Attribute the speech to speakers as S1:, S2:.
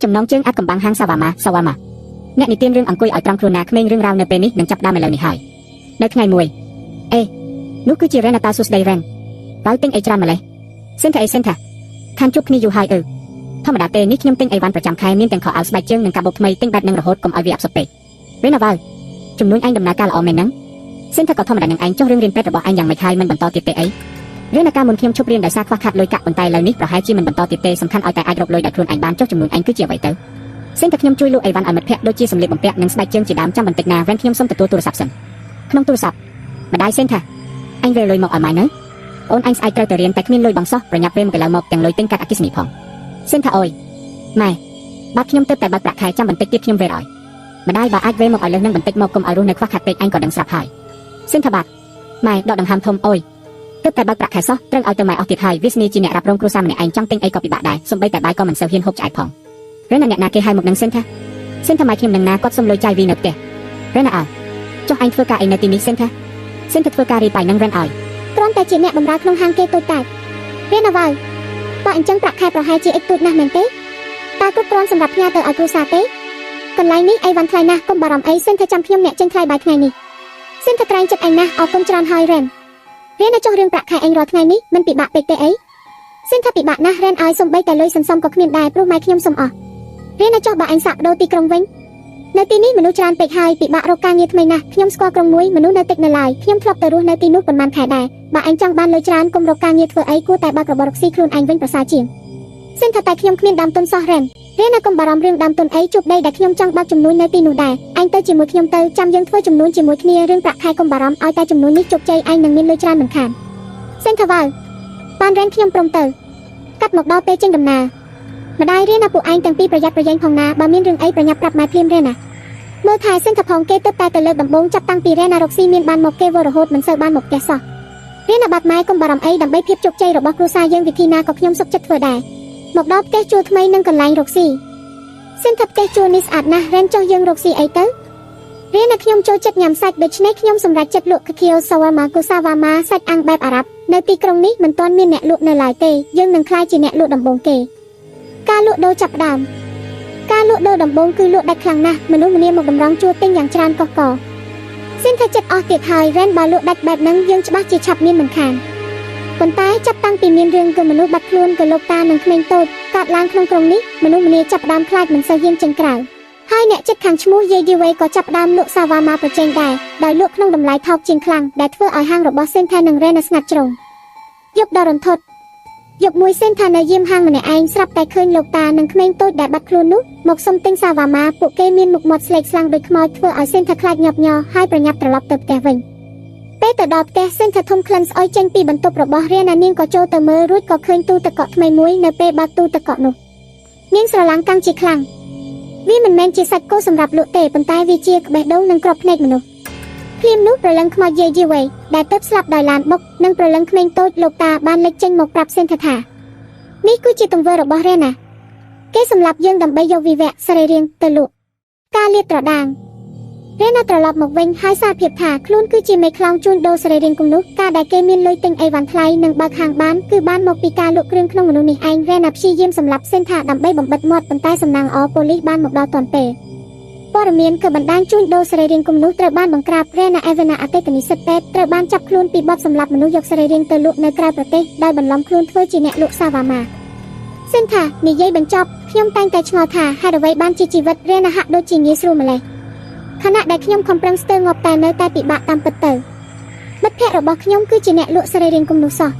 S1: ចំណងជើងអាត់កំបាំងហាងសាវ៉ាម៉ាអ្នកនិទានរឿងអង្គុយឲ្យត្រង់ខ្លួនណាក្មេងរឿងរ៉ាវនៅពេលនេះនឹងចាប់ដើមឥឡូវនេះហើយនៅថ្ងៃមួយនោះគឺជារ៉េណាតាស៊ូស្ដីរ៉េនតើទិញអីច្រើនម្លេះសិនថាខានជួបគ្នាយូរហើយធម្មតាទេនេះខ្ញុំទិញអីវ៉ាន់ប្រចាំខែមានទាំងខោអាវស្បែកជើងនិងកាបូបថ្មីទិញបែបនឹងរហូតកុំឲ្យវាអាប់សពេករ៉េណាវ៉ាជំនួយអញដំណើរការល្អមែនហ្នឹងសិនថាក៏ធម្មតានឹងឯងចុះរឿងរៀនពេទ្យរបស់អញយ៉ាងមិនហើយមិនបន្តទៀតទេអីរ៉េណាកាមុនខ្ញុំឈប់រៀនដោយសារខ្វះខាតលុយកាក់ប៉ុន្តែឥឡូវនេះប្រហែលជាមិនបន្តទៀតទេសំខាន់ឲ្យតែអាចរកលុយដោយខ្លួនឯងបានចុះជំនួយអញគឺជាអ្វីទៅសិនថាខ្ញុំជួយលក់អីវ៉ាន់ឲ្យមិត្តភក្តិដូចជាសម្លៀកបំពាក់និងស្បែកជើងជាដើមចាំបន្តិចណាវ៉ែនខ្ញុំសុំទទួលទូរស័ព្ទសិនក្នុងទូរស័ព្ទម្ដាយសិនថាអញវេលុយមកឲ្យម៉ែនៅអូនអញស្អែកត្រូវទៅរៀនតែគ្មានលុយបង់សោះប្រញាប់វេមកន្លងមកទាំងលុយទិញកាត់អគ្គិសនីផងសិនថាអុយម៉ែបាត់ខ្ញុំទៅតែបើកប្រាក់ខែចាំបន្តិចទៀតខ្ញុំវេឲ្យម្ដាយបើអាចវេមកឲ្យលើសនឹងបន្តិចមកកុំឲ្យរស់នៅខ្វះខាតពេកអញក៏ដឹងស្រាប់ហើយសិនថាបាទម៉ែដកដង្ហើមធំអុយទើបតែបើកប្រាក់ខែសោះត្រូវឲ្យទៅម៉ែអស់ទៀតហើយវាស្នីជាអ្នករ៉ាប់រងគ្រួសារម្នាក់ឯងចង់ទិញអីក៏ពិបាកដែរសំបីតែបាយក៏មិនសូវហ៊ានហូបឆ្អែតផងរ៉េណាអ្នកណាគេហៅមកនឹងសិនថាម៉ែខ្ញុំនឹងណាគាត់សុំលុយចាយវីនៅផ្ទះរ៉េណាអើចុះអញធ្វើការអីនៅទីនេះសិនថាធ្វើការរីបាយនឹងរ៉េនអើយគ្រាន់តែជាអ្នកបម្រើក្នុងហាងគេតូចតាចរ៉េណាវ៉ាបើអញ្ចឹងប្រាក់ខែប្រហែលជាអិចទូចណាស់មែនទេតើគ្រប់គ្រាន់សម្រាប់ផ្ញើទៅឲ្យគ្រួសារទេកន្លែងនេះអីវ៉ាន់ថ្លៃណាស់កុំបារម្ភអីសិនថាចាំខ្ញុំអ្នកចេញថ្លៃបាយថ្ងៃនេះសិនថាក្រែងចិត្តអញណាស់អរគុណច្រើនហើយរ៉េនណាចុះរឿងប្រាក់ខែអញរាល់ថ្ងៃនេះមិនពិបាកពេកទេអីសិនថាពិបាកណាស់រ៉េនឲ្យសំបីតែលុយសន្សំក៏គ្មានដែរព្រោះម៉ែខ្ញុំសុំអស់រ៉េណាចុះបើអញសាក់ដូរទីក្រុងវិញនៅទីនេះមនុស្សច្រើនពេកហើយពិបាករកការងារថ្មីណាស់ខ្ញុំស្គាល់ក្រុងមួយមនុស្សនៅតិចនៅឡើយខ្ញុំធ្លាប់ទៅរស់នៅទីនោះប៉ុន្មានខែដែរបើអញចង់បានលុយច្រើនកុំរកការងារធ្វើអីគួរតែបើករបររកស៊ីខ្លួនឯងវិញប្រសើរជាងសិនថាតែខ្ញុំគ្មានដើមទុនសោះរ៉េនណាកុំបារម្ភរឿងដើមទុនអីជួបដីដែលខ្ញុំចង់បើកចំនួននៅទីនោះដែរអញទៅជាមួយខ្ញុំទៅចាំយើងធ្វើចំនួនជាមួយគ្នារឿងប្រាក់ខែកុំបារម្ភឲ្យតែចំនួននេះជោគជ័យឯងនឹងមានលុយច្រើនមិនខានសិនថាវ៉ាបានរ៉េនខ្ញុំព្រមទៅកាត់មកដល់ពេលចេញដំណើរម្ដាយរៀនណាពួកឯងទាំងពីរប្រយ័ត្នប្រយែងផងណាបើមានរឿងអីប្រញាប់ប្រាប់ម៉ែភ្លាមរ៉េណាមើលថែសិនថាផងគេទៅលើកដំបូងចាប់តាំងពីរ៉េណារកស៊ីមានបានមកគេវរហូតមិនសូវបានមកផ្ទះសោះរ៉េណាបាត់ម៉ែកុំបារម្ភអីដើម្បីភាពជោគជ័យរបស់គ្រួសារយើងវិធីណាក៏ខ្ញុំសុខចិត្តធ្វើដែរមកដល់ផ្ទះជួលថ្មីនិងកន្លែងរកស៊ីសិនថាផ្ទះជួលនេះស្អាតណាស់រ៉េនចុះយើងរកស៊ីអីទៅរ៉េណាខ្ញុំចូលចិត្តញ៉ាំសាច់ដូច្នេះខ្ញុំសម្រេចចិត្តលក់Kikio Shawarma Kusawamaសាច់អាំងបែបអារ៉ាប់នៅទីក្រុងនេះមិនទាន់មានអ្នកលក់នៅឡើយទេយើងនឹងក្លាយជាអ្នកលក់ដំបូងគេការលក់ដូរចាប់ផ្ដើមការលក់ដូរដំបូងគឺលក់ដាច់ខ្លាំងណាស់មនុស្សម្នាមកតម្រង់ជួលទិញយ៉ាងច្រើនកុះកសិនថាចិត្តអស់ទៀតហើយរ៉េនបើលក់ដាច់បែបហ្នឹងយើងច្បាស់ជាឆាប់មានមិនខានប៉ុន្តែចាប់តាំងពីមានរឿងគឺមនុស្សបាត់ខ្លួនក៏លោកតានិងក្មេងតូចកើតឡើងក្នុងក្រុងនេះមនុស្សម្នាចាប់ផ្ដើមខ្លាចមិនសូវហ៊ានចេញក្រៅហើយអ្នកចិត្តខាងឈ្មោះយាយឌីវេក៏ចាប់ផ្ដើមលក់សាវ៉ាម៉ាប្រជែងដែរដោយលក់ក្នុងតម្លៃថោកជាងខ្លាំងដែលធ្វើឲ្យហាងរបស់សេនថានិងរ៉េណាស្ងាត់ជ្រុងយប់ដ៏រន្ធត់យប់មួយសេនថានៅយាមហាងម្នាក់ឯងស្រាប់តែឃើញលោកតានិងក្មេងតូចដែលបាត់ខ្លួននោះមកសុំទិញសាវ៉ាម៉ាពួកគេមានមុខមាត់ស្លេកស្លាំងដូចខ្មោចធ្វើឲ្យសេនថាខ្លាចញាប់ញ័រហើយប្រញាប់ត្រឡប់ទៅផ្ទះវិញពេលទៅដល់ផ្ទះសេនថាធំក្លិនស្អុយចេញពីបន្ទប់របស់រ៉េណានាងក៏ចូលទៅមើលរួចក៏ឃើញទូទឹកកកថ្មីមួយនៅពេលបើកទូទឹកកកនោះនាងស្រឡាំងកាំងជាខ្លាំងវាមិនមែនជាសាច់គោសម្រាប់លក់ទេប៉ុន្តែវាជាក្បេះដូងនិងក្របភ្នែកមនុស្សភ្លាមនោះប្រលឹងខ្មោចយាយជីវេដែលទើបស្លាប់ដោយឡានបុកនិងប្រលឹងក្មេងតូចលោកតាបានលេចចេញមកប្រាប់សេនថានេះគឺជាទង្វើរបស់រ៉េណាគេសម្លាប់យើងដើម្បីយកវិវៈសរីរាង្គទៅលក់ការលាតត្រដាងរ៉េណាត្រឡប់មកវិញហើយសារភាពថាខ្លួនគឺជាមេខ្លោងជួញដូរសរីរាង្គគំនុះការដែលគេមានលុយទិញអីវ៉ាន់ថ្លៃនិងបើកហាងបានគឺបានមកពីការលក់គ្រឿងក្នុងមនុស្សនេះឯងរ៉េណាព្យាយាមសម្លាប់សេនថាដើម្បីបំបិតមាត់ប៉ុន្តែសំណាងប៉ូលីសបានមកដល់ទាន់ពេលព័ត៌មានគឺបណ្ដាញជួញដូរសរីរាង្គគំនុះត្រូវបានបង្ក្រាបរ៉េណាអេវេណាអតីតនិស្សិតពេទ្យត្រូវបានចាប់ខ្លួនពីបទសម្លាប់មនុស្សយកសរីរាង្គទៅលក់នៅក្រៅប្រទេសដោយបន្លំខ្លួនធ្វើជាអ្នកលក់សាវ៉ាម៉ាសេនថានិយាយបញ្ចប់ខ្ញុំតែងតែឆ្ងល់ថាហេតុអ្វីបានជាជីវិតរ៉េណាហាក់ដូចជាងាយស្រួលម្ល៉េះខណៈដែលខ្ញុំខំប្រឹងស្ទើរងាប់តែនៅតែពិបាកតាមពិតទៅមិត្តភក្តិរបស់ខ្ញុំគឺជាអ្នកលក់សរីរាង្គគំនុះសោះ